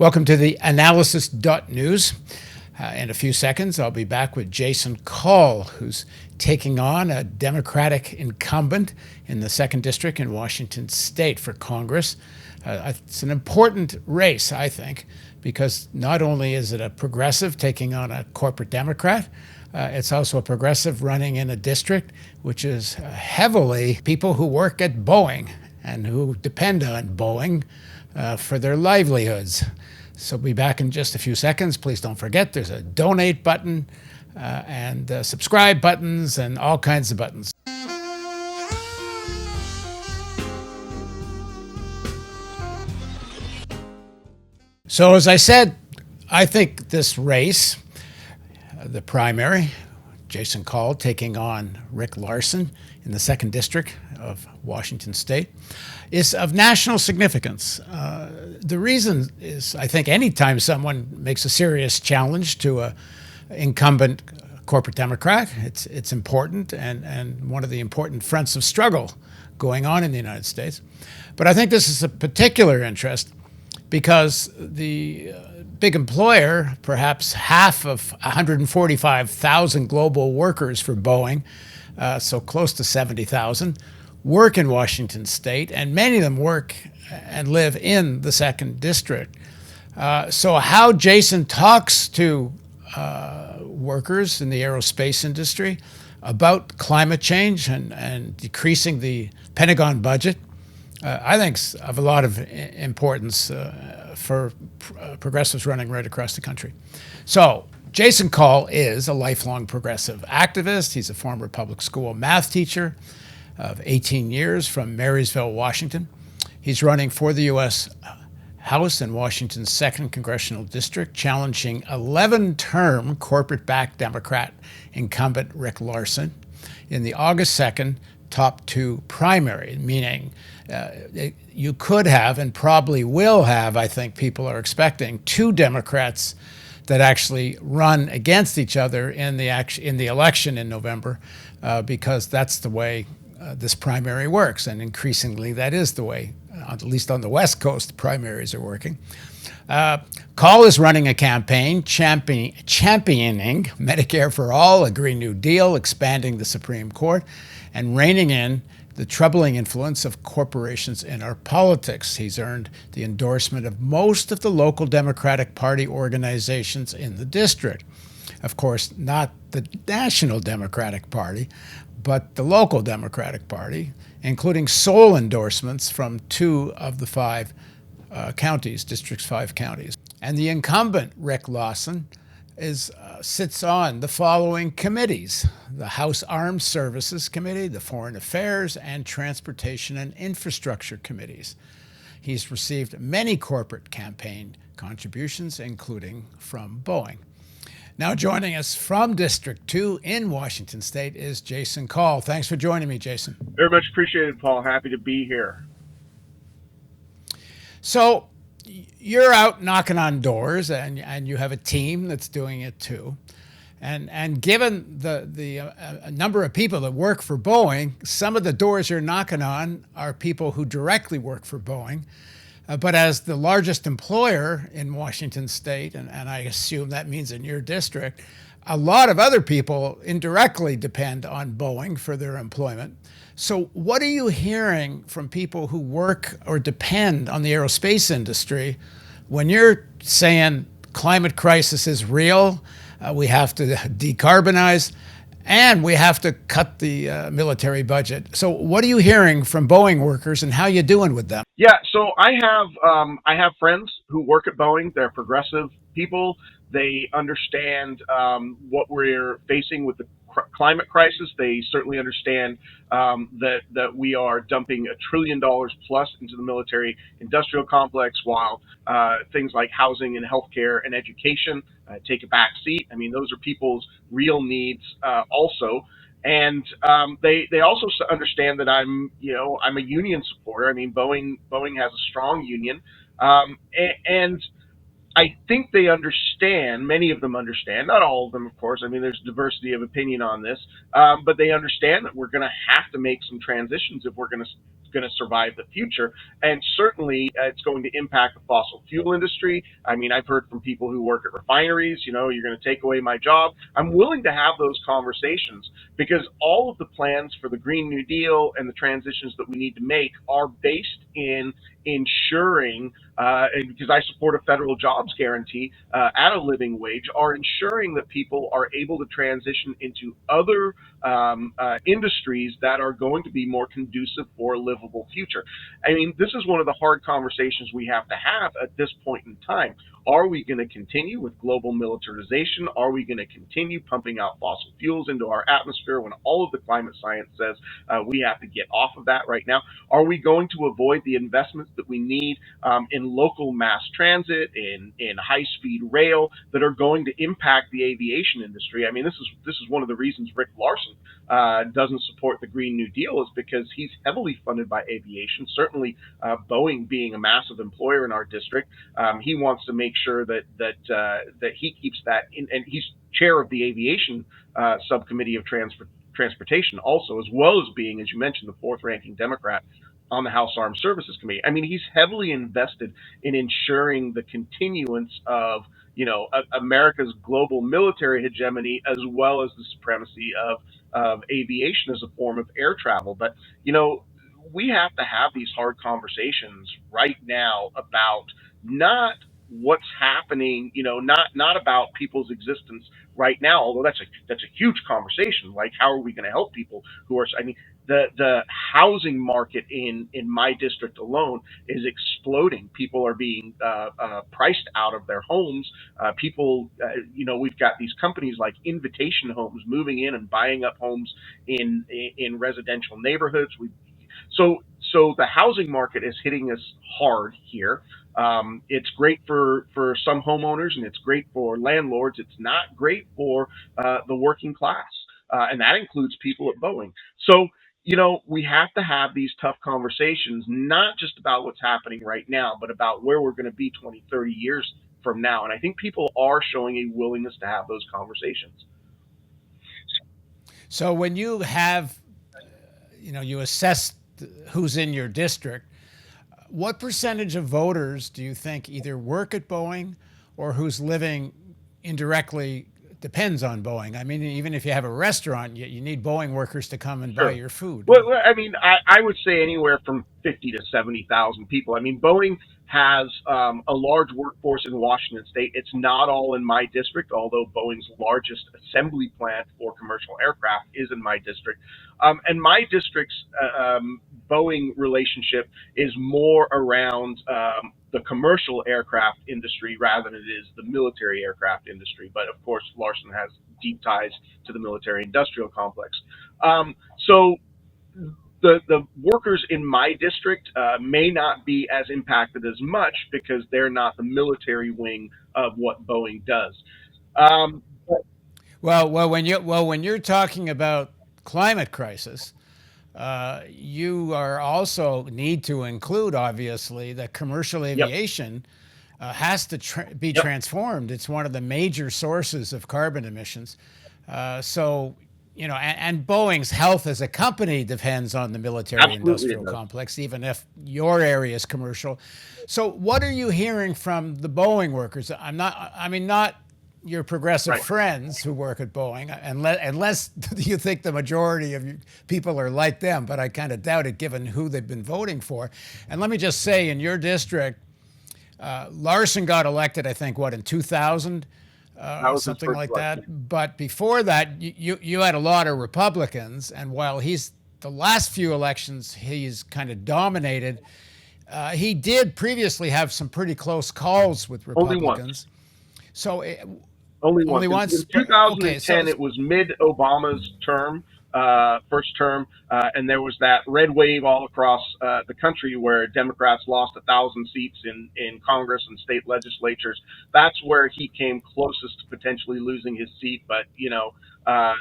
Welcome to the Analysis.news. In a few seconds, I'll be back with Jason Call, who's taking on a Democratic incumbent in the 2nd District in Washington State for Congress. It's an important race, I think, because not only is it a progressive taking on a corporate Democrat, it's also a progressive running in a district which is heavily people who work at Boeing and who depend on Boeing for their livelihoods. So we'll be back in just a few seconds. Please don't forget there's a donate button and subscribe buttons and all kinds of buttons. So as I said, I think this race, the primary, Jason Call taking on Rick Larsen in the 2nd District of Washington State, is of national significance. The reason is, I think, anytime someone makes a serious challenge to an incumbent corporate Democrat, it's important and one of the important fronts of struggle going on in the United States. But I think this is a particular interest because the big employer, perhaps half of 145,000 global workers for Boeing, so close to 70,000, work in Washington State, and many of them work and live in the 2nd District. So how Jason talks to workers in the aerospace industry about climate change and decreasing the Pentagon budget, I think is of a lot of importance for progressives running right across the country. So Jason Call is a lifelong progressive activist. He's a former public school math teacher of 18 years from Marysville, Washington. He's running for the U.S. House in Washington's 2nd Congressional District, challenging 11-term corporate-backed Democrat incumbent Rick Larsen in the August 2nd top 2 primary, meaning you could have and probably will have, I think people are expecting, 2 Democrats that actually run against each other in the election in November, because that's the way this primary works, and increasingly that is the way, at least on the West Coast, the primaries are working. Call is running a campaign championing Medicare for All, a Green New Deal, expanding the Supreme Court, and reining in the troubling influence of corporations in our politics. He's earned the endorsement of most of the local Democratic Party organizations in the district. Of course, not the National Democratic Party, but the local Democratic Party, including sole endorsements from 2 of the 5 counties, District's 5 counties. And the incumbent, Rick Larsen, sits on the following committees: the House Armed Services Committee, the Foreign Affairs, and Transportation and Infrastructure Committees. He's received many corporate campaign contributions, including from Boeing. Now joining us from District 2 in Washington State is Jason Call. Thanks for joining me, Jason. Very much appreciated, Paul. Happy to be here. So you're out knocking on doors, and you have a team that's doing it too. And given the number of people that work for Boeing, some of the doors you're knocking on are people who directly work for Boeing. But as the largest employer in Washington State, and I assume that means in your district, a lot of other people indirectly depend on Boeing for their employment. So what are you hearing from people who work or depend on the aerospace industry when you're saying climate crisis is real, we have to decarbonize, and we have to cut the military budget? So what are you hearing from Boeing workers, and how you doing with them? Yeah, so I have friends who work at Boeing. They're progressive people. They understand what we're facing with the climate crisis. They certainly understand that we are dumping $1 trillion plus into the military industrial complex, while things like housing and healthcare and education take a back seat. I mean, those are people's real needs also. And they also understand that I'm a union supporter. I mean, Boeing has a strong union, and I think they understand, many of them understand, not all of them, of course. I mean, there's diversity of opinion on this, but they understand that we're going to have to make some transitions if we're going to survive the future. And certainly it's going to impact the fossil fuel industry. I mean, I've heard from people who work at refineries, you're going to take away my job. I'm willing to have those conversations because all of the plans for the Green New Deal and the transitions that we need to make are based in ensuring, and because I support a federal jobs guarantee at a living wage, are ensuring that people are able to transition into other industries that are going to be more conducive for a livable future. I mean, this is one of the hard conversations we have to have at this point in time. Are we going to continue with global militarization? Are we going to continue pumping out fossil fuels into our atmosphere when all of the climate science says we have to get off of that right now? Are we going to avoid the investments that we need in local mass transit, in high-speed rail that are going to impact the aviation industry? I mean, this is one of the reasons Rick Larson doesn't support the Green New Deal, is because he's heavily funded by aviation. Certainly, Boeing being a massive employer in our district, he wants to make sure that he keeps that in, and he's chair of the aviation subcommittee of transportation also, as well as being, as you mentioned, the fourth ranking Democrat on the House Armed Services Committee. I mean, he's heavily invested in ensuring the continuance of America's global military hegemony, as well as the supremacy of aviation as a form of air travel. But we have to have these hard conversations right now about not what's happening, not about people's existence right now, although that's a huge conversation. Like, how are we going to help people who are, I mean, the housing market in my district alone is exploding. People are being priced out of their homes. People, we've got these companies like Invitation Homes moving in and buying up homes in residential neighborhoods. So the housing market is hitting us hard here. It's great for some homeowners and it's great for landlords. It's not great for the working class, and that includes people at Boeing. So we have to have these tough conversations, not just about what's happening right now, but about where we're going to be 20, 30 years from now. And I think people are showing a willingness to have those conversations. So when you have, you assess who's in your district, what percentage of voters do you think either work at Boeing or who's living indirectly depends on Boeing? I mean, even if you have a restaurant, you need Boeing workers to come and buy Sure. your food. Well, I mean, I would say anywhere from 50 to 70,000 people. I mean, Boeing has a large workforce in Washington State. It's not all in my district, although Boeing's largest assembly plant for commercial aircraft is in my district. And my district's Boeing relationship is more around the commercial aircraft industry rather than it is the military aircraft industry. But of course, Larson has deep ties to the military industrial complex. So the workers in my district may not be as impacted as much because they're not the military wing of what Boeing does. Um, When you're talking about climate crisis, you are also need to include, obviously, that commercial yep, aviation has to be yep, transformed. It's one of the major sources of carbon emissions. So, and Boeing's health as a company depends on the military absolutely it industrial does. complex, even if your area is commercial. So, what are you hearing from the Boeing workers? I mean, not your progressive Right. friends who work at Boeing, unless you think the majority of people are like them, but I kind of doubt it given who they've been voting for. And let me just say, in your district, Larson got elected, I think, what, in 2000, That was his something first like election. that. But before that, you had a lot of Republicans, and while the last few elections he's kind of dominated, he did previously have some pretty close calls with Only once. Republicans. So Only only once. In once. Okay, so 2010, it was mid Obama's term, first term, and there was that red wave all across the country where Democrats lost 1,000 seats in Congress and state legislatures. That's where he came closest to potentially losing his seat. But I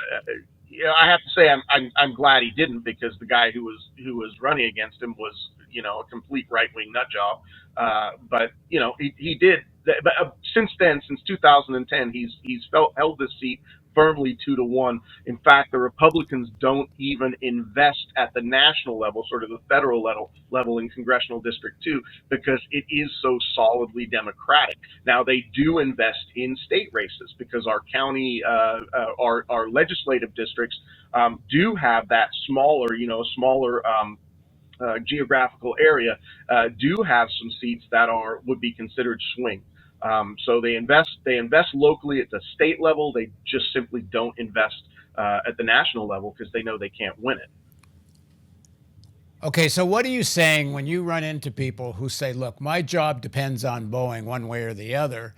have to say I'm glad he didn't, because the guy who was running against him was a complete right wing nut job. But he did. But since then, since 2010, he's held this seat firmly 2-1. In fact, the Republicans don't even invest at the national level, sort of the federal level in congressional district 2, because it is so solidly Democratic. Now they do invest in state races because our county, our legislative districts do have that smaller geographical area, do have some seats that would be considered swing. So they invest locally at the state level. They just simply don't invest at the national level because they know they can't win it. Okay, so what are you saying when you run into people who say, look, my job depends on Boeing one way or the other?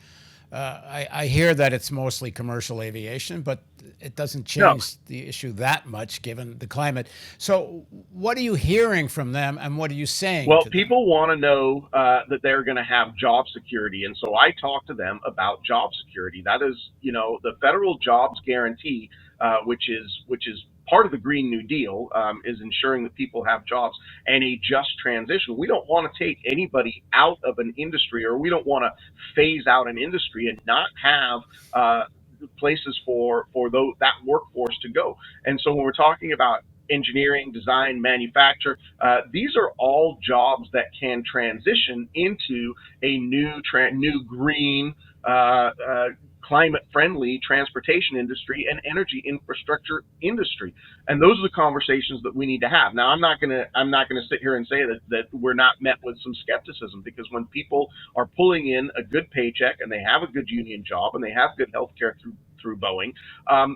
I hear that it's mostly commercial aviation, but it doesn't No, change the issue that much given the climate. So, what are you hearing from them and what are you saying well, to them? people want to know that they're going to have job security, and so I talk to them about job security. That is, the federal jobs guarantee, which is part of the Green New Deal, is ensuring that people have jobs and a just transition. We don't want to take anybody out of an industry, or we don't want to phase out an industry and not have places for that workforce to go. And so when we're talking about engineering, design, manufacture, these are all jobs that can transition into a new green, climate-friendly transportation industry and energy infrastructure industry. And those are the conversations that we need to have. Now, I'm not gonna sit here and say that we're not met with some skepticism, because when people are pulling in a good paycheck and they have a good union job and they have good health care through Boeing,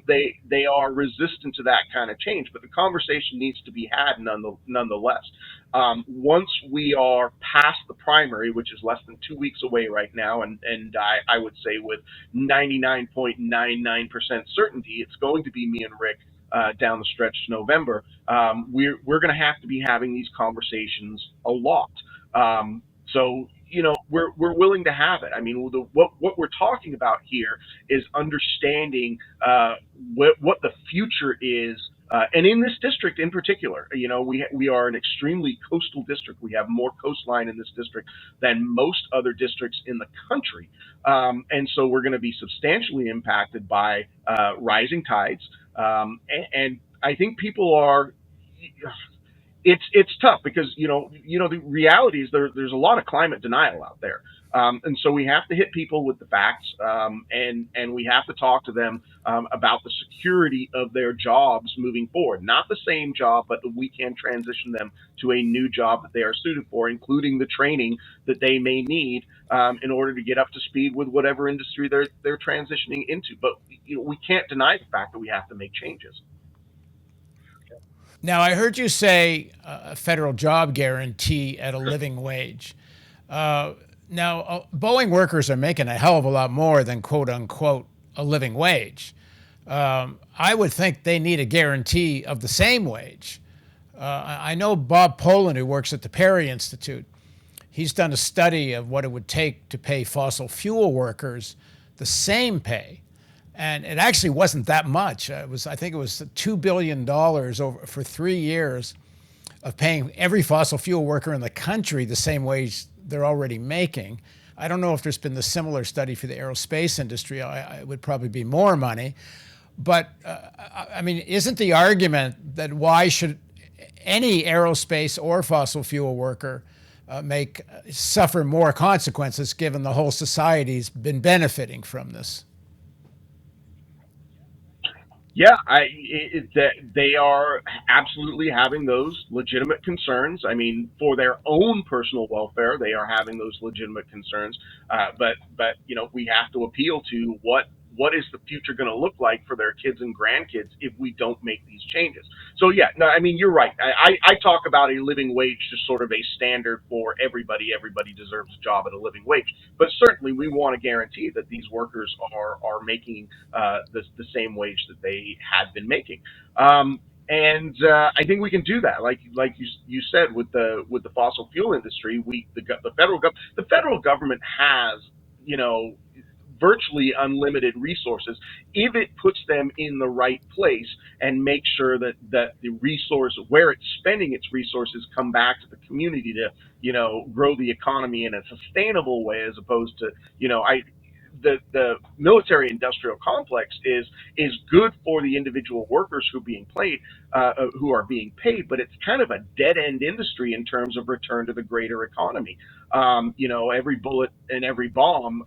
they are resistant to that kind of change. But the conversation needs to be had nonetheless. Once we are past the primary, which is less than 2 weeks away right now, and I would say with 99.99% certainty, it's going to be me and Rick down the stretch to November. We're going to have to be having these conversations a lot. So we're willing to have it. I mean, what we're talking about here is understanding what the future is. And in this district in particular, we are an extremely coastal district. We have more coastline in this district than most other districts in the country, and so we're going to be substantially impacted by rising tides. And I think people are. It's tough because the reality is there's a lot of climate denial out there, and so we have to hit people with the facts, and we have to talk to them about the security of their jobs moving forward. Not the same job, but that we can transition them to a new job that they are suited for, including the training that they may need in order to get up to speed with whatever industry they're transitioning into. But we can't deny the fact that we have to make changes. Now, I heard you say a federal job guarantee at a living wage. Now, Boeing workers are making a hell of a lot more than quote unquote a living wage. I would think they need a guarantee of the same wage. I know Bob Poland, who works at the Perry Institute, he's done a study of what it would take to pay fossil fuel workers the same pay. And it actually wasn't that much. I think it was $2 billion over for 3 years of paying every fossil fuel worker in the country the same wage they're already making. I don't know if there's been the similar study for the aerospace industry. It would probably be more money. But I mean, isn't the argument that why should any aerospace or fossil fuel worker suffer more consequences given the whole society's been benefiting from this? Yeah, that they are absolutely having those legitimate concerns. I mean, for their own personal welfare, they are having those legitimate concerns. But we have to appeal to what is the future going to look like for their kids and grandkids if we don't make these changes. So yeah, no, I mean, you're right. I talk about a living wage as sort of a standard for everybody. Everybody deserves a job at a living wage, but certainly we want to guarantee that these workers are making the same wage that they had been making. And I think we can do that, like you said, with the fossil fuel industry. The federal government has, you know virtually unlimited resources if it puts them in the right place and makes sure that the resource where it's spending its resources come back to the community to grow the economy in a sustainable way, as opposed to I the military industrial complex is good for the individual workers who are being paid, but it's kind of a dead end industry in terms of return to the greater economy. Every bullet and every bomb,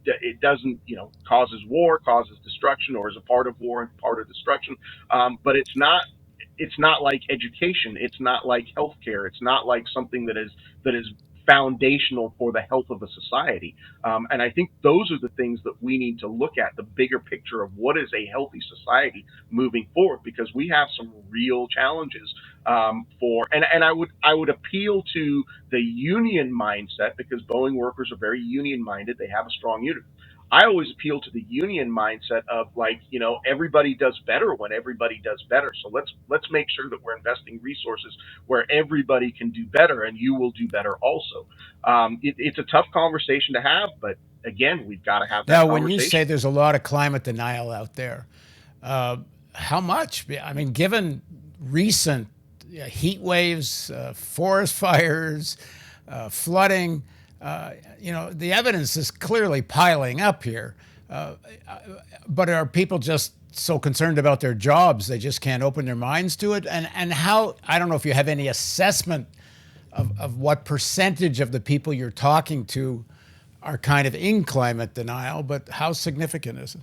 it doesn't causes war, causes destruction, or is a part of war and part of destruction. But it's not like education. It's not like healthcare. It's not like something that is foundational for the health of a society. And I think those are the things that we need to look at, the bigger picture of what is a healthy society moving forward, because we have some real challenges and I would appeal to the union mindset, because Boeing workers are very union minded. They have a strong union. I always appeal to the union mindset of, like, everybody does better when everybody does better. So let's make sure that we're investing resources where everybody can do better, and you will do better also. It's a tough conversation to have, but again, we've got to have that Now, when you say conversation. there's a lot of climate denial out there, uh, how much? I mean, given recent heat waves, forest fires, flooding, the evidence is clearly piling up here. Uh, but are people just so concerned about their jobs they just can't open their minds to it? And how? I don't know if you have any assessment of what percentage of the people you're talking to are kind of in climate denial, but how significant is it?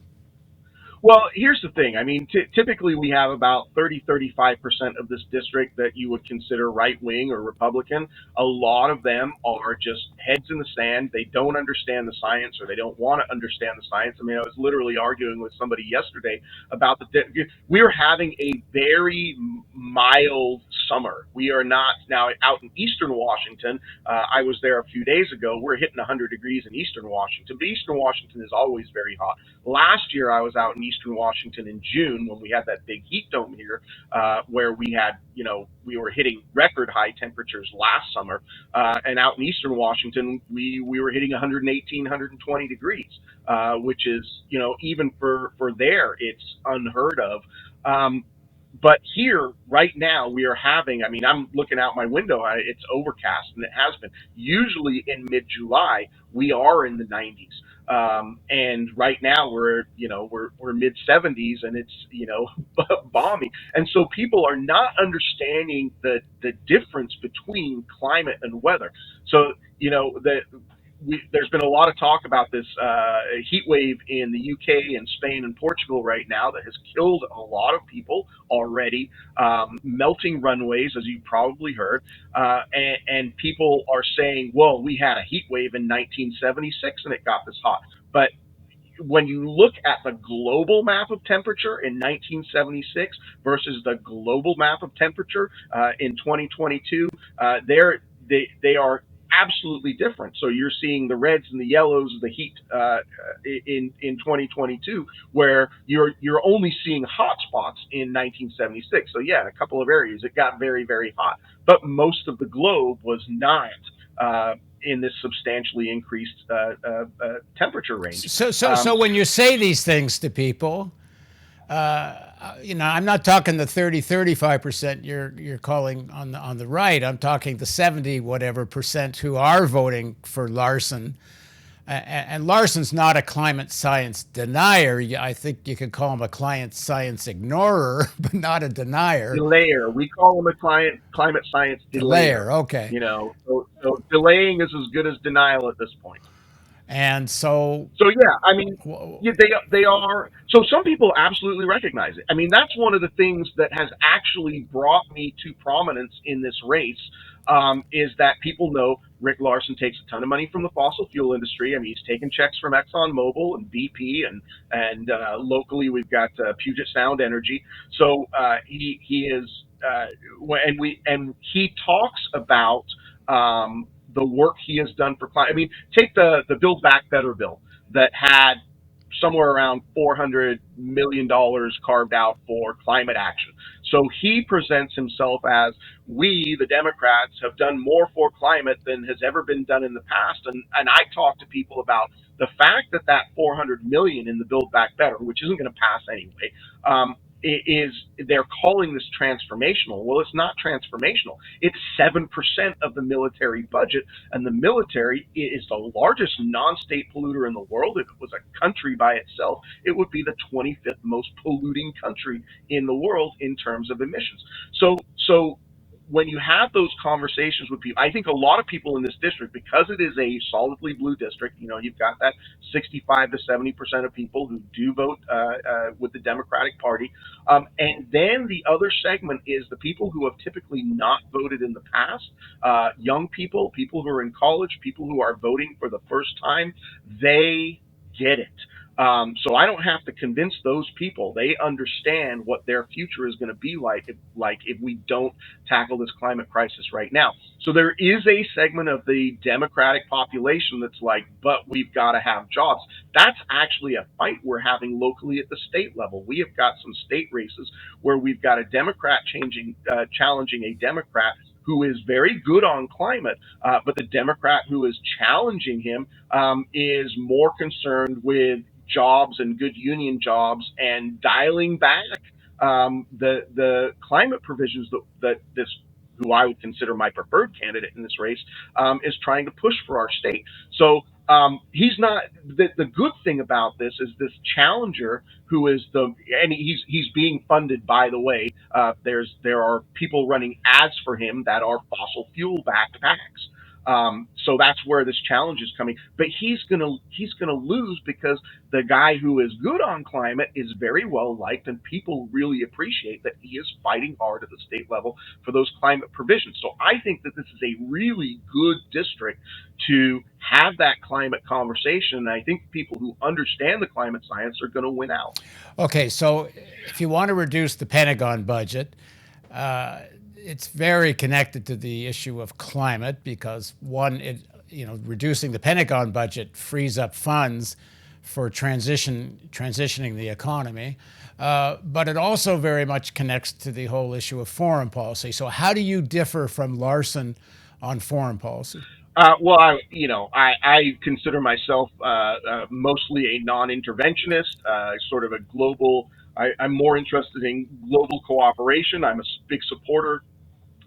Well, here's the thing. I mean, typically we have about 35% of this district that you would consider right wing or Republican. A lot of them are just heads in the sand. They don't understand the science, or they don't want to understand the science. I mean, I was literally arguing with somebody yesterday about we're having a very mild summer. We are not now out in eastern Washington. I was there a few days ago. We're hitting 100 degrees in eastern Washington, but eastern Washington is always very hot. Last year, I was out in eastern Washington in June when we had that big heat dome here, where we were hitting record high temperatures last summer. And out in eastern Washington, we were hitting 118, 120 degrees, which is, even for there, it's unheard of. But here, right now, we are having, I mean, I'm looking out my window, it's overcast, and it has been. Usually in mid July, we are in the 90s. And right now we're mid 70s, and it's, balmy. And so people are not understanding the difference between climate and weather. So, there's been a lot of talk about this heat wave in the UK and Spain and Portugal right now that has killed a lot of people already, melting runways, as you probably heard. And people are saying, well, we had a heat wave in 1976 and it got this hot. But when you look at the global map of temperature in 1976 versus the global map of temperature in 2022, they are absolutely different. So you're seeing the reds and the yellows of the heat in 2022, where you're only seeing hot spots in 1976. So yeah, in a couple of areas it got very, very hot, but most of the globe was not in this substantially increased temperature range. So when you say these things to people, I'm not talking the 35% you're calling on the right. I'm talking the 70 whatever percent who are voting for Larson. And Larson's not a climate science denier. I think you could call him a climate science ignorer, but not a denier. Delayer. We call him a climate science Delayer, delayer. okay. So delaying is as good as denial at this point. And so, So yeah, I mean, yeah, they are. So some people absolutely recognize it. I mean, that's one of the things that has actually brought me to prominence in this race. Is that people know Rick Larson takes a ton of money from the fossil fuel industry. I mean, he's taken checks from ExxonMobil and BP, and locally we've got Puget Sound Energy. So he is, and he talks about the work he has done for climate. I mean, take the Build Back Better bill that had somewhere around $400 million carved out for climate action. So he presents himself as, we, the Democrats, have done more for climate than has ever been done in the past. And I talk to people about the fact that that 400 million in the Build Back Better, which isn't going to pass anyway, is they're calling this transformational. Well, it's not transformational. It's 7% of the military budget, and the military is the largest non-state polluter in the world. If it was a country by itself, it would be the 25th most polluting country in the world in terms of emissions. So when you have those conversations with people, I think a lot of people in this district, because it is a solidly blue district, you've got that 65 to 70% of people who do vote with the Democratic Party. And then the other segment is the people who have typically not voted in the past, young people, people who are in college, people who are voting for the first time. They get it. So I don't have to convince those people. They understand what their future is going to be like if we don't tackle this climate crisis right now. So there is a segment of the Democratic population that's like, but we've got to have jobs. That's actually a fight we're having locally at the state level. We have got some state races where we've got a Democrat challenging a Democrat who is very good on climate, but the Democrat who is challenging him is more concerned with jobs and good union jobs and dialing back the climate provisions that this, who I would consider my preferred candidate in this race, is trying to push for our state. So he's not. The good thing about this is this challenger who is and he's being funded, by the way. There are people running ads for him that are fossil fuel backed PACs. So that's where this challenge is coming. But he's gonna lose because the guy who is good on climate is very well liked, and people really appreciate that he is fighting hard at the state level for those climate provisions. So I think that this is a really good district to have that climate conversation. And I think people who understand the climate science are going to win out. Okay, so if you want to reduce the Pentagon budget, it's very connected to the issue of climate because one, reducing the Pentagon budget frees up funds for transitioning the economy, but it also very much connects to the whole issue of foreign policy. So how do you differ from Larson on foreign policy? Well, I consider myself mostly a non-interventionist, sort of a global. I'm more interested in global cooperation. I'm a big supporter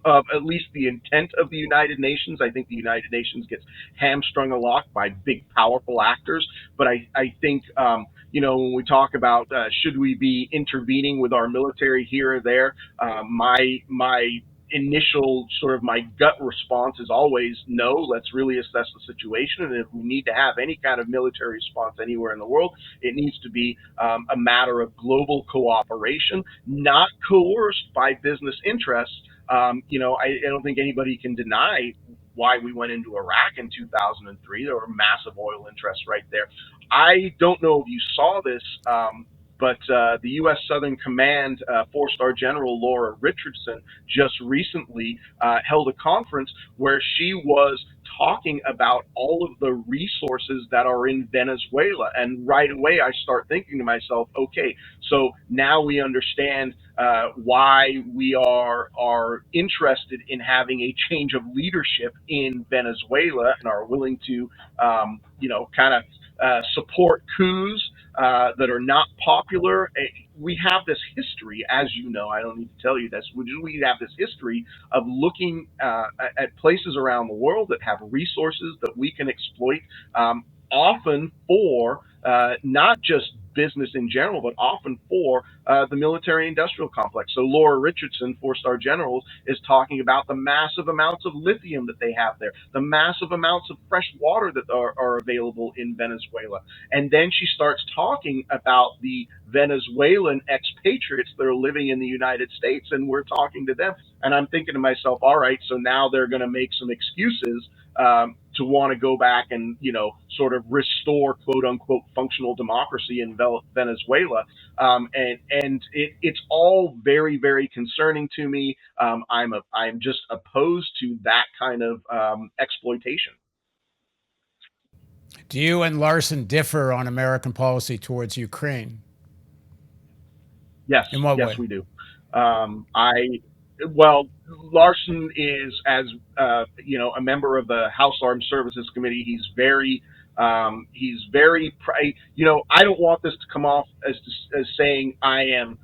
of at least the intent of the United Nations. I think the United Nations gets hamstrung a lot by big, powerful actors. But I think, when we talk about should we be intervening with our military here or there, my initial sort of my gut response is always no. Let's really assess the situation, and if we need to have any kind of military response anywhere in the world, it needs to be a matter of global cooperation, not coerced by business interests. I don't think anybody can deny why we went into Iraq in 2003. There were massive oil interests right there. I don't know if you saw this, but the U.S. Southern Command four-star General Laura Richardson just recently held a conference where she was talking about all of the resources that are in Venezuela. And right away, I start thinking to myself, okay, so now we understand why we are interested in having a change of leadership in Venezuela and are willing to, kind of support coups that are not popular. We have this history, as you know, I don't need to tell you this, we have this history of looking at places around the world that have resources that we can exploit, often for not just business in general, but often for the military industrial complex. So Laura Richardson, four-star general, is talking about the massive amounts of lithium that they have there, the massive amounts of fresh water that are available in Venezuela. And then she starts talking about the Venezuelan expatriates that are living in the United States, and we're talking to them. And I'm thinking to myself, all right, so now they're going to make some excuses to want to go back and, sort of restore quote unquote functional democracy in Venezuela. And it's all very, very concerning to me. I'm just opposed to that kind of exploitation. Do you and Larson differ on American policy towards Ukraine? Yes, In what yes, way? we do. I well, Larson is, as a member of the House Armed Services Committee. I don't want this to come off as saying I am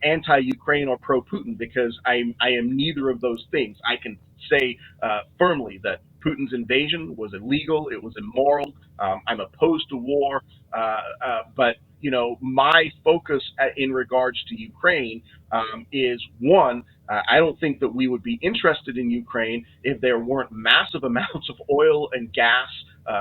anti-Ukraine or pro-Putin, because I am neither of those things. I can say firmly that Putin's invasion was illegal. It was immoral. I'm opposed to war, but my focus in regards to Ukraine is one. I don't think that we would be interested in Ukraine if there weren't massive amounts of oil and gas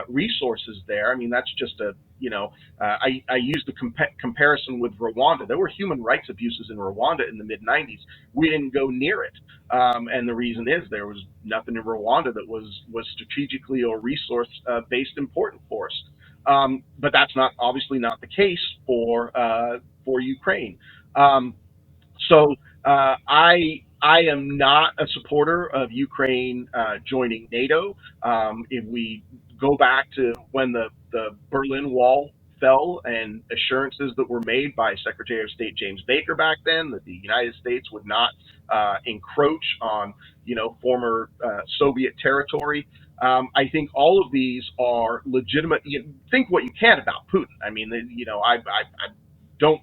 resources there. I mean, that's just I used the comparison with Rwanda. There were human rights abuses in Rwanda in the mid 90s. We didn't go near it. And the reason is there was nothing in Rwanda that was strategically or resource based important for us. But that's not obviously not the case for Ukraine. Um, so I am not a supporter of Ukraine joining NATO. If we go back to when the Berlin Wall fell, and assurances that were made by Secretary of State James Baker back then that the United States would not encroach on former Soviet territory. I think all of these are legitimate. Think what you can about Putin. I mean, I don't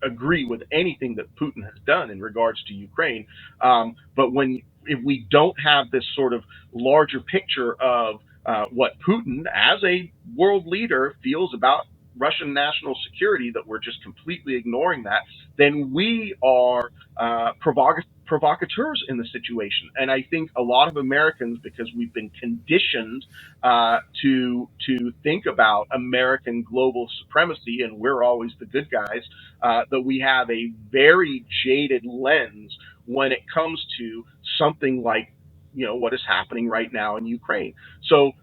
agree with anything that Putin has done in regards to Ukraine. But if we don't have this sort of larger picture of what Putin, as a world leader, feels about Russian national security, that we're just completely ignoring that, then we are provocateurs in the situation. And I think a lot of Americans, because we've been conditioned to think about American global supremacy, and we're always the good guys, that we have a very jaded lens when it comes to something like what is happening right now in Ukraine. So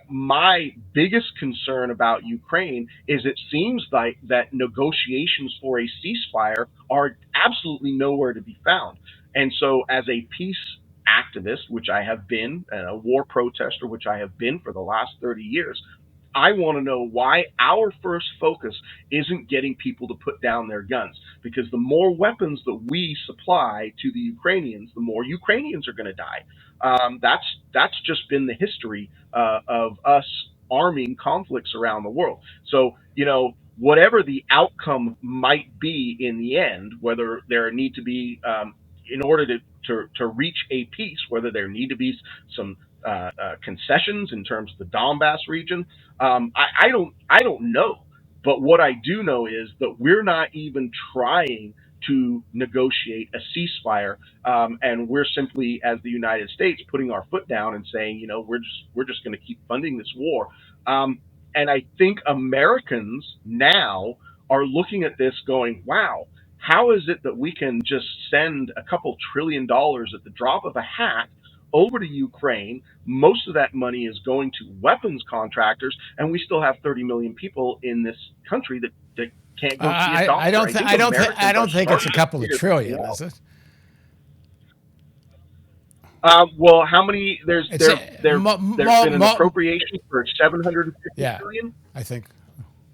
my biggest concern about Ukraine is it seems like that negotiations for a ceasefire are absolutely nowhere to be found. And so, as a peace activist, which I have been, and a war protester, which I have been for the last 30 years, I want to know why our first focus isn't getting people to put down their guns. Because the more weapons that we supply to the Ukrainians, the more Ukrainians are going to die. That's just been the history of us arming conflicts around the world. So whatever the outcome might be in the end, whether there need to be in order to reach a peace, whether there need to be some concessions in terms of the Donbass region. I don't know, but what I do know is that we're not even trying to negotiate a ceasefire, and we're simply, as the United States, putting our foot down and saying, we're just going to keep funding this war. And I think Americans now are looking at this, going, "Wow, how is it that we can just send a couple $1 trillion at the drop of a hat over to Ukraine? Most of that money is going to weapons contractors, and we still have 30 million people in this country that can't go see a I doctor." don't I think think I Americans are don't think it's a starting to couple of figure this trillion, out. is it? Well, how many? There's It's there there there's been an appropriation for 750 yeah, billion. I think.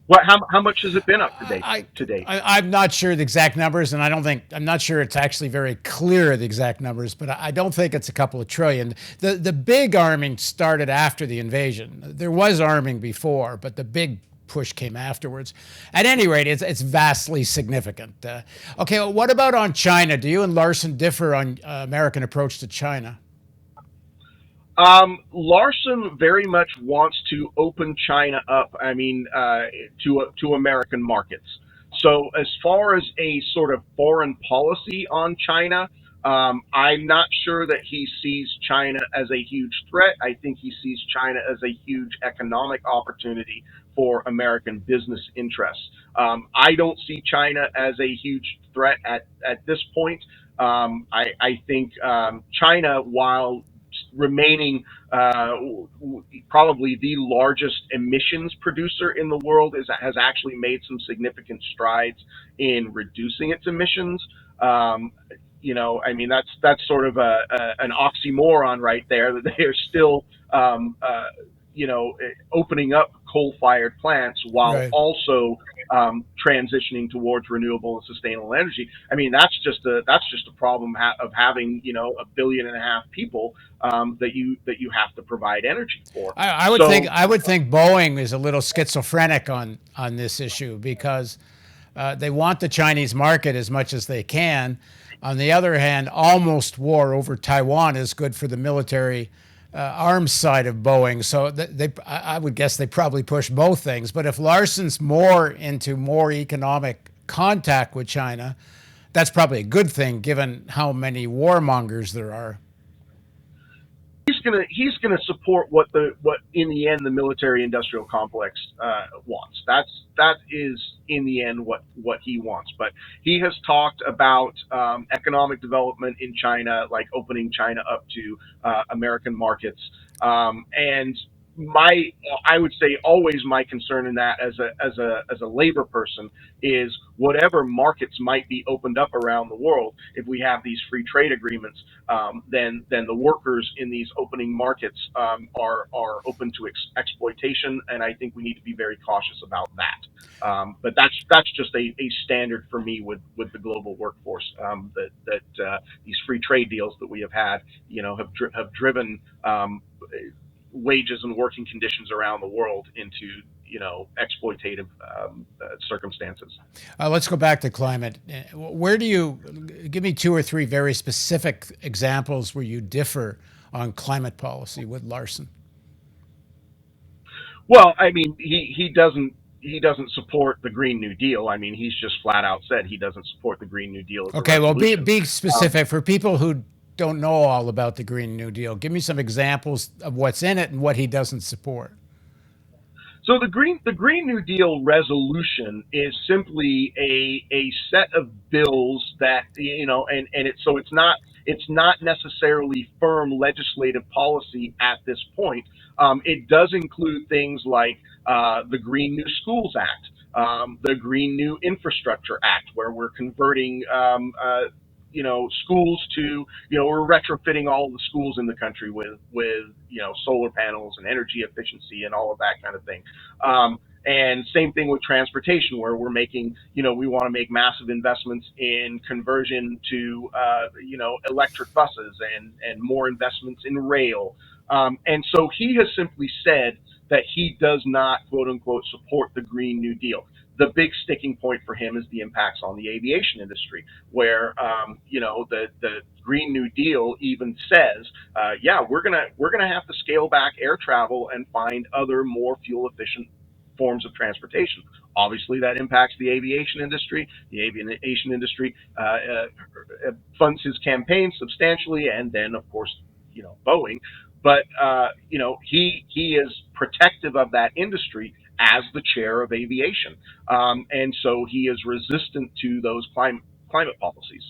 What? How much has it been up to date? I, To date? I'm not sure the exact numbers, and I'm not sure it's actually very clear the exact numbers, but I don't think it's a couple of trillion. The big arming started after the invasion. There was arming before, but the big push came afterwards. At any rate, it's vastly significant. Okay, well, what about on China? Do you and Larson differ on American approach to China? Larson very much wants to open China up. I mean, to American markets. So as far as a sort of foreign policy on China, I'm not sure that he sees China as a huge threat. I think he sees China as a huge economic opportunity for American business interests. I don't see China as a huge threat at this point. I think China, while remaining probably the largest emissions producer in the world, has actually made some significant strides in reducing its emissions. I mean, that's sort of an oxymoron right there, that they are still opening up coal-fired plants while Right. also transitioning towards renewable and sustainable energy. I mean, that's just a problem of having 1.5 billion people that you have to provide energy for. I would think So Boeing is a little schizophrenic on this issue because they want the Chinese market as much as they can. On the other hand, almost war over Taiwan is good for the military arms side of Boeing. So I would guess they probably push both things. But if Larson's more into more economic contact with China, that's probably a good thing given how many warmongers there are. he's gonna support what in the end the military industrial complex wants. That is in the end what he wants. But he has talked about economic development in China, like opening China up to American markets, and my I would say always my concern in that as a labor person is whatever markets might be opened up around the world. If we have these free trade agreements, then the workers in these opening markets are open to exploitation, and I think we need to be very cautious about that. But that's just a standard for me with the global workforce, that these free trade deals that we have had, have driven wages and working conditions around the world into exploitative circumstances. Let's go back to climate. Where do you give me two or three very specific examples where you differ on climate policy with Larson? Well, I mean, he doesn't support the Green New Deal. I mean, he's just flat out said he doesn't support the Green New Deal as a Okay, well, resolution. be specific for people who don't know all about the Green New Deal. Give me some examples of what's in it and what he doesn't support. So the Green New Deal resolution is simply a set of bills that it's not necessarily firm legislative policy at this point. It does include things like the Green New Schools Act, the Green New Infrastructure Act, where we're converting schools to, we're retrofitting all of the schools in the country with solar panels and energy efficiency and all of that kind of thing. And same thing with transportation, where we're making, we want to make massive investments in conversion to, electric buses and more investments in rail. And so he has simply said that he does not, quote unquote, support the Green New Deal. The big sticking point for him is the impacts on the aviation industry, where the Green New Deal even says, yeah, we're gonna have to scale back air travel and find other more fuel efficient forms of transportation. Obviously, that impacts the aviation industry. The aviation industry funds his campaign substantially, and then of course, Boeing. But he is protective of that industry as the chair of aviation, and so he is resistant to those climate policies.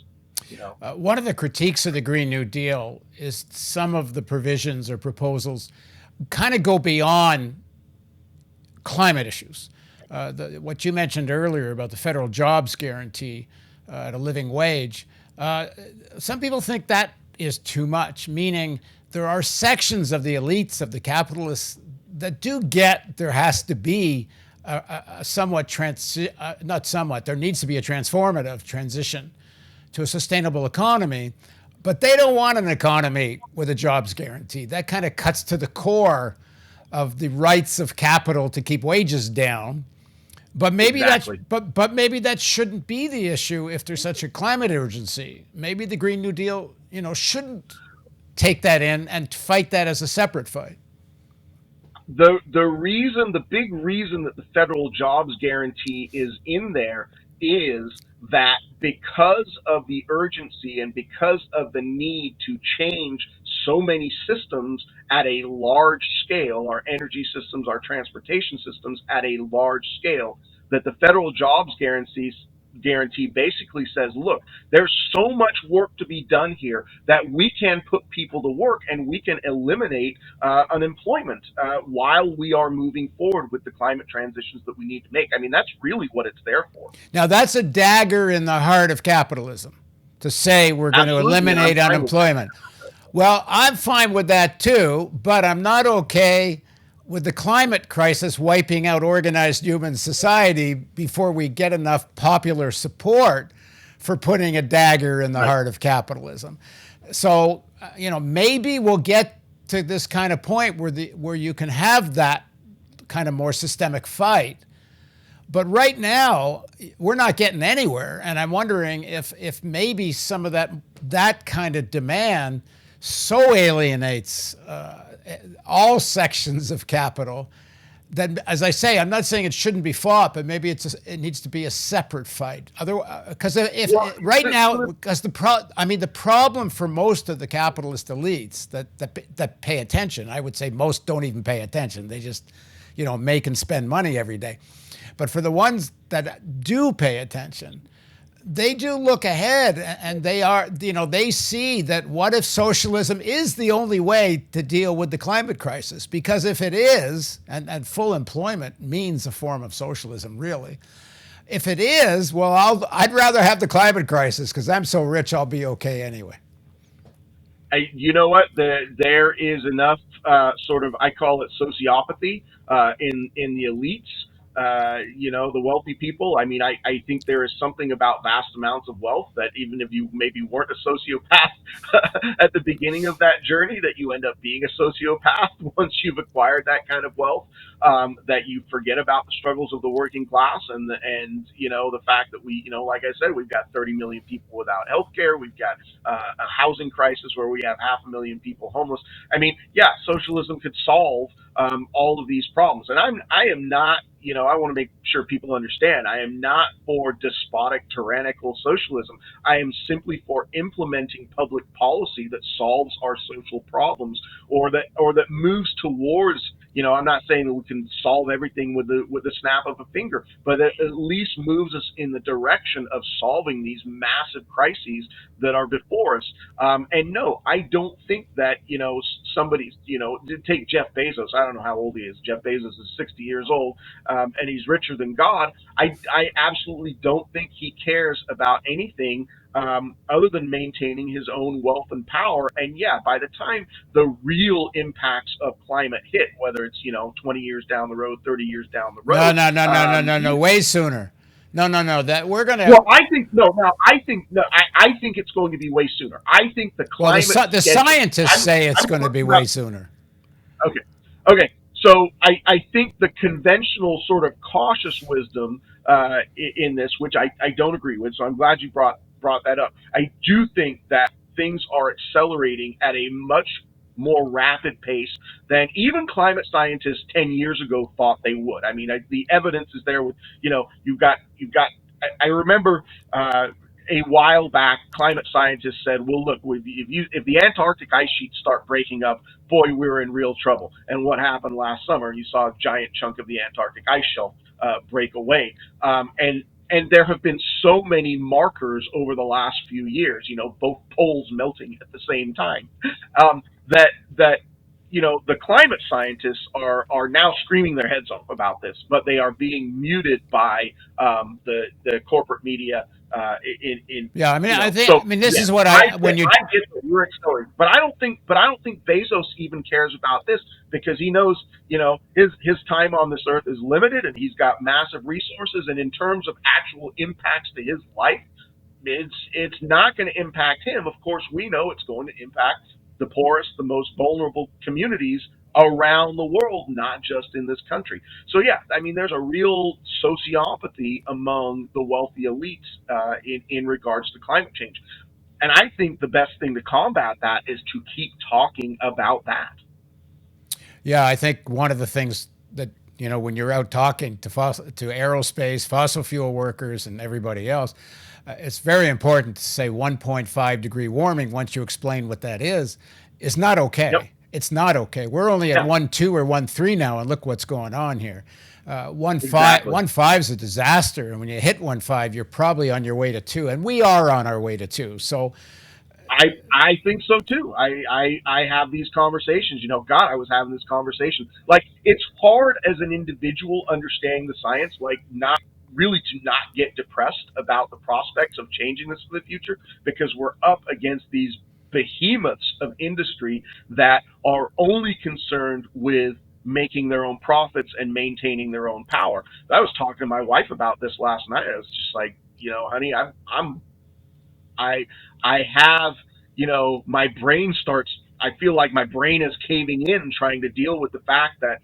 One of the critiques of the Green New Deal is some of the provisions or proposals kind of go beyond climate issues. What you mentioned earlier about the federal jobs guarantee at a living wage, some people think that is too much, meaning there are sections of the elites, of the capitalists, that do get there has to be a somewhat, not somewhat, there needs to be a transformative transition to a sustainable economy, but they don't want an economy with a jobs guarantee. That kind of cuts to the core of the rights of capital to keep wages down. But maybe Exactly. but maybe that shouldn't be the issue if there's such a climate urgency. Maybe the Green New Deal, shouldn't take that in and fight that as a separate fight. The big reason that the federal jobs guarantee is in there is that because of the urgency and because of the need to change so many systems at a large scale, our energy systems, our transportation systems at a large scale, that the federal jobs guarantee basically says, look, there's so much work to be done here that we can put people to work and we can eliminate unemployment while we are moving forward with the climate transitions that we need to make. I mean, that's really what it's there for. Now, that's a dagger in the heart of capitalism to say we're going to Absolutely, I'm eliminate fine with that. unemployment. Well, I'm fine with that too, but I'm not okay with the climate crisis wiping out organized human society before we get enough popular support for putting a dagger in the Right. heart of capitalism. So, maybe we'll get to this kind of point where you can have that kind of more systemic fight. But right now, we're not getting anywhere, and I'm wondering if maybe some of that kind of demand so alienates all sections of capital that, as I say, I'm not saying it shouldn't be fought, but maybe it needs to be a separate fight. Because if Well, right now, because the problem for most of the capitalist elites that pay attention, I would say most don't even pay attention. They just, make and spend money every day. But for the ones that do pay attention, they do look ahead, and they see that what if socialism is the only way to deal with the climate crisis? Because if it is, and full employment means a form of socialism, really. If it is, well, I'd rather have the climate crisis because I'm so rich I'll be okay anyway. You know what? There is enough sort of, I call it sociopathy in the elites. The wealthy people. I mean, I think there is something about vast amounts of wealth that even if you maybe weren't a sociopath at the beginning of that journey, that you end up being a sociopath once you've acquired that kind of wealth. That you forget about the struggles of the working class and the fact that like I said, we've got 30 million people without health care. We've got a housing crisis where we have 500,000 people homeless. I mean, yeah, socialism could solve all of these problems. And I am not, I want to make sure people understand, I am not for despotic, tyrannical socialism. I am simply for implementing public policy that solves our social problems or that moves towards. I'm not saying that we can solve everything with the snap of a finger, but it at least moves us in the direction of solving these massive crises that are before us. And no, I don't think that somebody's take Jeff Bezos. I don't know how old he is. Jeff Bezos is 60 years old, and he's richer than God. I absolutely don't think he cares about anything other than maintaining his own wealth and power. And yeah, by the time the real impacts of climate hit, whether it's 20 years down the road, 30 years down the No, road, no, no, no, no, no, no, way sooner. No, no, no. That we're gonna. well, I think no. Now, I think no. I think it's going to be way sooner. I think the Well, climate the schedule. scientists say it's I'm going to be talking way about. sooner. Okay. Okay. So I think the conventional sort of cautious wisdom in this, which I don't agree with, so I'm glad you brought that up. I do think that things are accelerating at a much more rapid pace than even climate scientists 10 years ago thought they would. I mean, the evidence is there with, you've got, I remember a while back, climate scientists said, well, look, if the Antarctic ice sheets start breaking up, boy, we're in real trouble. And what happened last summer? You saw a giant chunk of the Antarctic ice shelf break away. And there have been so many markers over the last few years, both poles melting at the same time, that the climate scientists are now screaming their heads off about this, but they are being muted by the corporate media. Yeah, I mean, I think. So I mean, this yeah, is what I when you. get that we're accelerating, but I don't think Bezos even cares about this because he knows his time on this earth is limited and he's got massive resources, and in terms of actual impacts to his life, it's not going to impact him. Of course, we know it's going to impact the poorest, the most vulnerable communities around the world, not just in this country. So yeah, I mean, there's a real sociopathy among the wealthy elites in regards to climate change, and I think the best thing to combat that is to keep talking about that. Yeah, I think one of the things that when you're out talking to aerospace, fossil fuel workers, and everybody else, it's very important to say 1.5-degree warming. Once you explain what that is not Yep. okay. It's not okay. We're only at Yeah. 1.2 or 1.3 now, and look what's going on here. 1.5, Exactly. 1.5 is a disaster, and when you hit 1.5, you're probably on your way to 2, and we are on our way to 2. So I think so too. I have these conversations. God, I was having this conversation. Like, it's hard as an individual understanding the science, like, not really to not get depressed about the prospects of changing this for the future, because we're up against these behemoths of industry that are only concerned with making their own profits and maintaining their own power. I was talking to my wife about this last night. I was just like, honey, I I have, my brain starts. I feel like my brain is caving in, trying to deal with the fact that,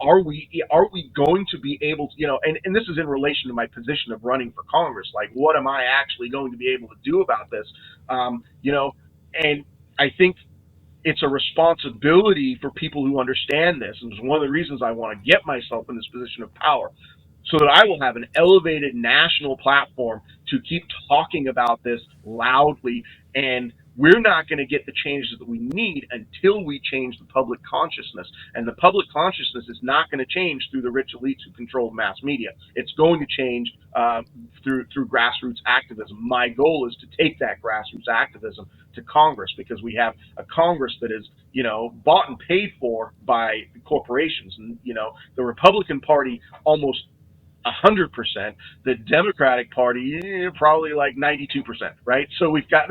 are we going to be able to, and this is in relation to my position of running for Congress. Like, what am I actually going to be able to do about this? And I think it's a responsibility for people who understand this. And it's one of the reasons I want to get myself in this position of power, so that I will have an elevated national platform to keep talking about this loudly. And we're not going to get the changes that we need until we change the public consciousness. And the public consciousness is not going to change through the rich elites who control mass media. It's going to change through grassroots activism. My goal is to take that grassroots activism to Congress, because we have a Congress that is, bought and paid for by corporations. And, the Republican Party almost 100%. The Democratic Party, probably like 92%, right? So we've got,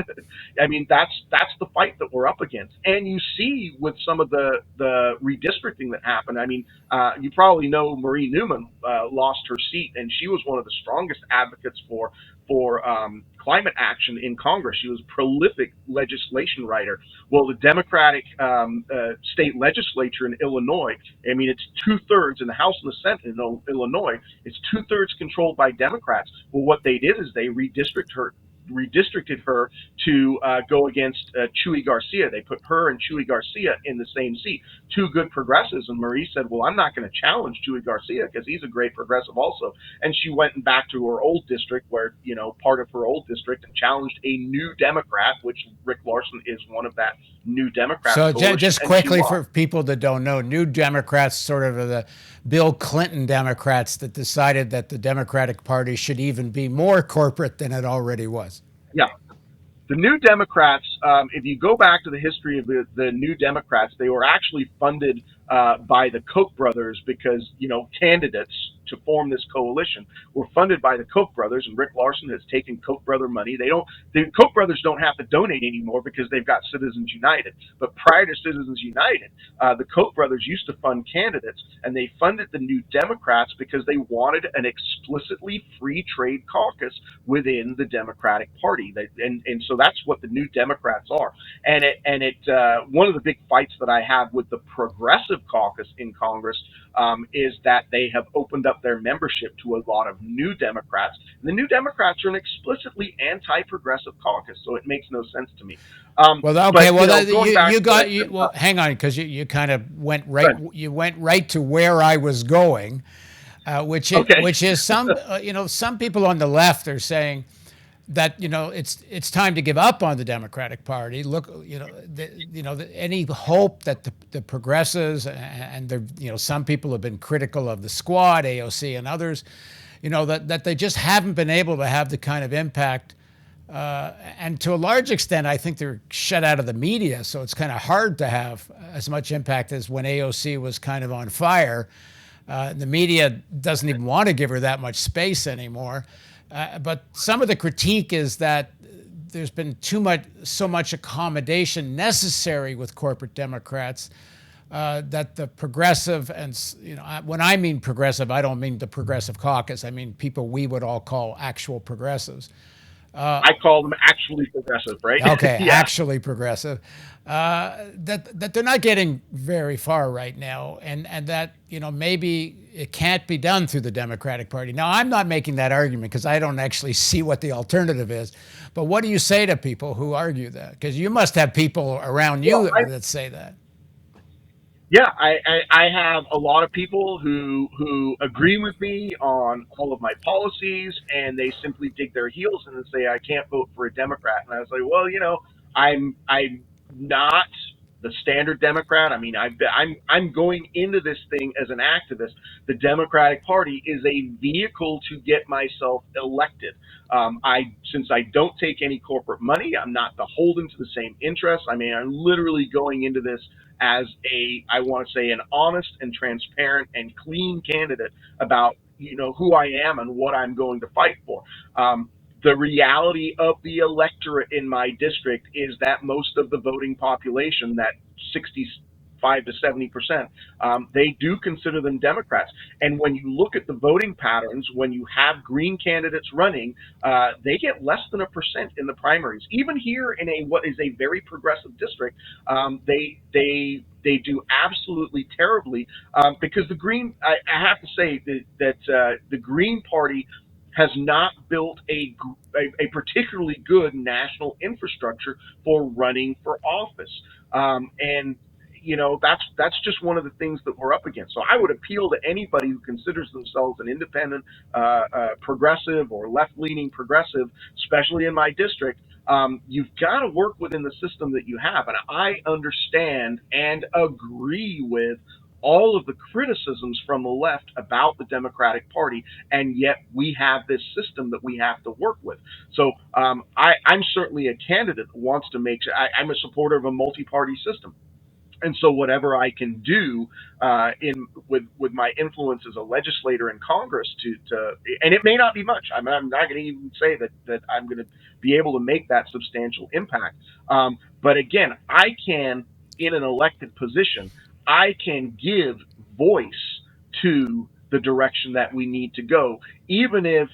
I mean, that's the fight that we're up against. And you see with some of the redistricting that happened. I mean, you probably know Marie Newman lost her seat, and she was one of the strongest advocates for climate action in Congress. She was a prolific legislation writer. Well, the Democratic state legislature in Illinois, I mean, it's 2/3 in the House and the Senate in Illinois. It's 2/3 controlled by Democrats. Well, what they did is they redistricted her to go against Chuy Garcia. They put her and Chuy Garcia in the same seat. Two good progressives. And Marie said, well, I'm not going to challenge Chuy Garcia because he's a great progressive also. And she went back to her old district, where, part of her old district, and challenged a new Democrat, which Rick Larsen is one of that new Democrat. So just quickly, for people that don't know, New Democrats sort of are the Bill Clinton Democrats that decided that the Democratic Party should even be more corporate than it already was. Yeah. The New Democrats, if you go back to the history of the New Democrats, they were actually funded by the Koch brothers, because, candidates to form this coalition were funded by the Koch brothers, and Rick Larsen has taken Koch brother money. The Koch brothers don't have to donate anymore because they've got Citizens United. But prior to Citizens United, the Koch brothers used to fund candidates, and they funded the New Democrats because they wanted an explicitly free trade caucus within the Democratic Party. And so that's what the New Democrats are. And one of the big fights that I have with the Progressive Caucus in Congress is that they have opened up their membership to a lot of New Democrats. And the New Democrats are an explicitly anti-progressive caucus, so it makes no sense to me. Well, okay. Well, hang on, because you kind of went right. You went right to where I was going, which is some people on the left are saying that it's time to give up on the Democratic Party. Look, any hope that the progressives and some people have been critical of the Squad, AOC, and others, that they just haven't been able to have the kind of impact. And to a large extent, I think they're shut out of the media, so it's kind of hard to have as much impact as when AOC was kind of on fire. The media doesn't even want to give her that much space anymore. But some of the critique is that there's been so much accommodation necessary with corporate Democrats that the progressive, and when I mean progressive, I don't mean the Progressive Caucus. I mean people we would all call actual progressives. I call them actually progressive, right? Okay, Yeah. Actually progressive. That they're not getting very far right now, and that maybe it can't be done through the Democratic Party. Now, I'm not making that argument because I don't actually see what the alternative is. But what do you say to people who argue that? Because you must have people around you that say that. Yeah, I have a lot of people who agree with me on all of my policies, and they simply dig their heels in and say I can't vote for a Democrat. And I was like, well, I'm not the standard Democrat. I mean, I'm going into this thing as an activist. The Democratic Party is a vehicle to get myself elected. Since I don't take any corporate money, I'm not beholden to the same interests. I mean, I'm literally going into this as I want to say, an honest and transparent and clean candidate about, who I am and what I'm going to fight for. The reality of the electorate in my district is that most of the voting population, that 60 65 to 70%, they do consider them Democrats. And when you look at the voting patterns, when you have Green candidates running, they get less than 1% in the primaries. Even here in what is a very progressive district, they do absolutely terribly, because the Green. I have to say that the Green Party has not built a particularly good national infrastructure for running for office, and that's just one of the things that we're up against. So I would appeal to anybody who considers themselves an independent, progressive, or left-leaning progressive, especially in my district. You've got to work within the system that you have, and I understand and agree with all of the criticisms from the left about the Democratic Party, and yet we have this system that we have to work with. So I'm certainly a candidate that wants to make sure. I'm a supporter of a multi-party system. And so whatever I can do in with my influence as a legislator in Congress to and it may not be much. I'm not going to even say that I'm going to be able to make that substantial impact. But again, I can, in an elected position, I can give voice to the direction that we need to go, even if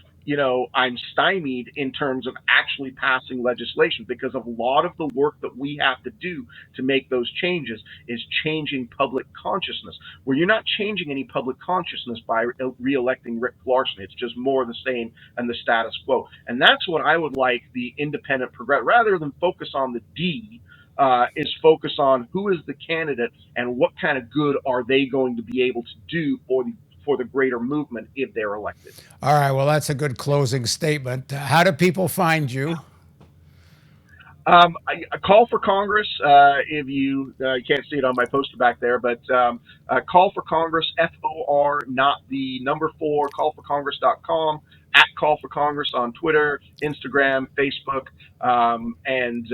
I'm stymied in terms of actually passing legislation, because a lot of the work that we have to do to make those changes is changing public consciousness, where you're not changing any public consciousness by re-electing Rick Larsen. It's just more of the same and the status quo. And that's what I would like the independent progressive, rather than focus on the D, is focus on who is the candidate and what kind of good are they going to be able to do for the greater movement if they're elected. All right. Well, that's a good closing statement. How do people find you? A call for Congress. If you can't see it on my poster back there, but call for Congress, FOR, not the number four, callforcongress.com, at Call for Congress on Twitter, Instagram, Facebook, and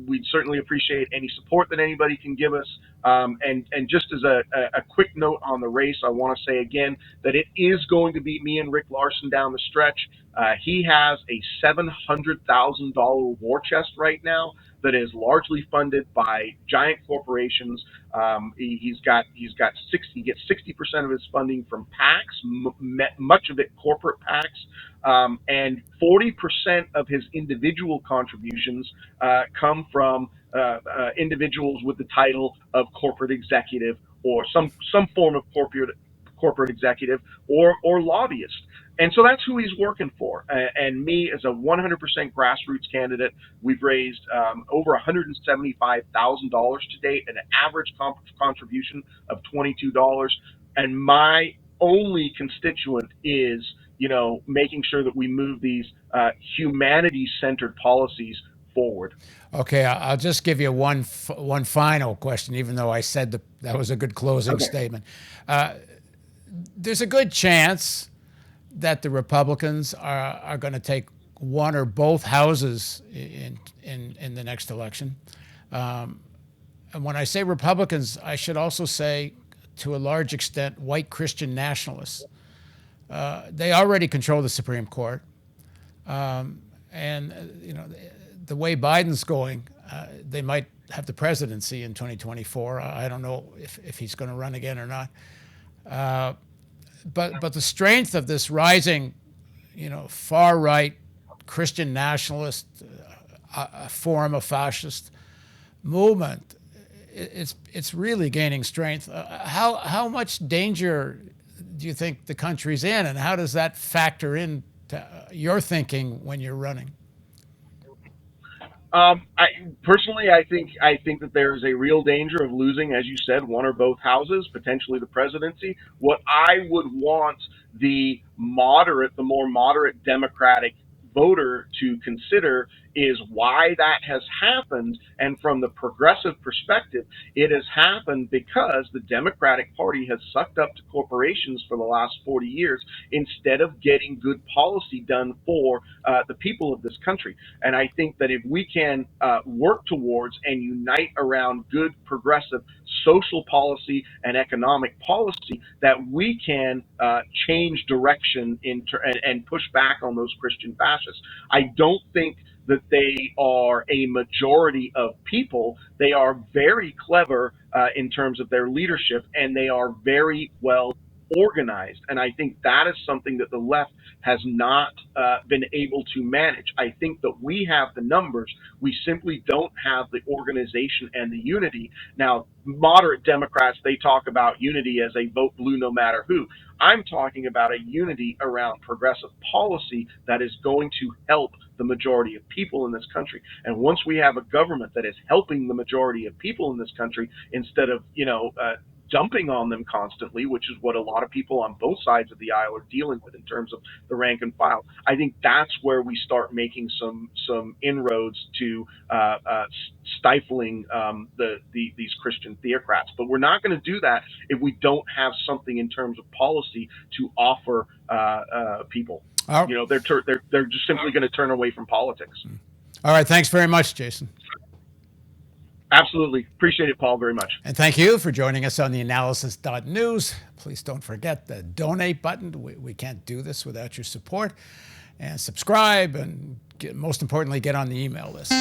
we'd certainly appreciate any support that anybody can give us. And just as a quick note on the race, I want to say again that it is going to be me and Rick Larsen down the stretch. He has a $700,000 war chest right now that is largely funded by giant corporations. He gets 60% of his funding from PACs, much of it corporate PACs, and 40% of his individual contributions come from individuals with the title of corporate executive, or some form of corporate executive, or lobbyist. And so that's who he's working for. And me, as a 100% grassroots candidate, we've raised over $175,000 to date, an average contribution of $22. And my only constituent is, making sure that we move these humanity-centered policies forward. Okay, I'll just give you one final question, even though I said that was a good closing Okay. statement. There's a good chance that the Republicans are going to take one or both houses in the next election. And when I say Republicans, I should also say, to a large extent, white Christian nationalists. They already control the Supreme Court, and the way Biden's going, they might have the presidency in 2024. I don't know if he's going to run again or not. But the strength of this rising, far right Christian nationalist form of fascist movement, it's really gaining strength. How much danger do you think the country's in, and how does that factor into your thinking when you're running? I think that there is a real danger of losing, as you said, one or both houses, potentially the presidency. What I would want the more moderate Democratic voter to consider is why that has happened. And from the progressive perspective, it has happened because the Democratic Party has sucked up to corporations for the last 40 years instead of getting good policy done for the people of this country. And I think that if we can work towards and unite around good progressive social policy and economic policy, that we can change direction and push back on those Christian fascists. I don't think that they are a majority of people. They are very clever in terms of their leadership, and they are very well organized. And I think that is something that the left has not been able to manage. I think that we have the numbers. We simply don't have the organization and the unity. Now, moderate Democrats, they talk about unity as a vote blue no matter who. I'm talking about a unity around progressive policy that is going to help the majority of people in this country. And once we have a government that is helping the majority of people in this country instead of, dumping on them constantly, which is what a lot of people on both sides of the aisle are dealing with in terms of the rank and file. I think that's where we start making some inroads to stifling these Christian theocrats. But we're not going to do that if we don't have something in terms of policy to offer people. Oh. They're just simply going to turn away from politics. All right. Thanks very much, Jason. Absolutely. Appreciate it, Paul, very much. And thank you for joining us on theAnalysis.news. Please don't forget the donate button. We can't do this without your support. And subscribe, and most importantly, get on the email list.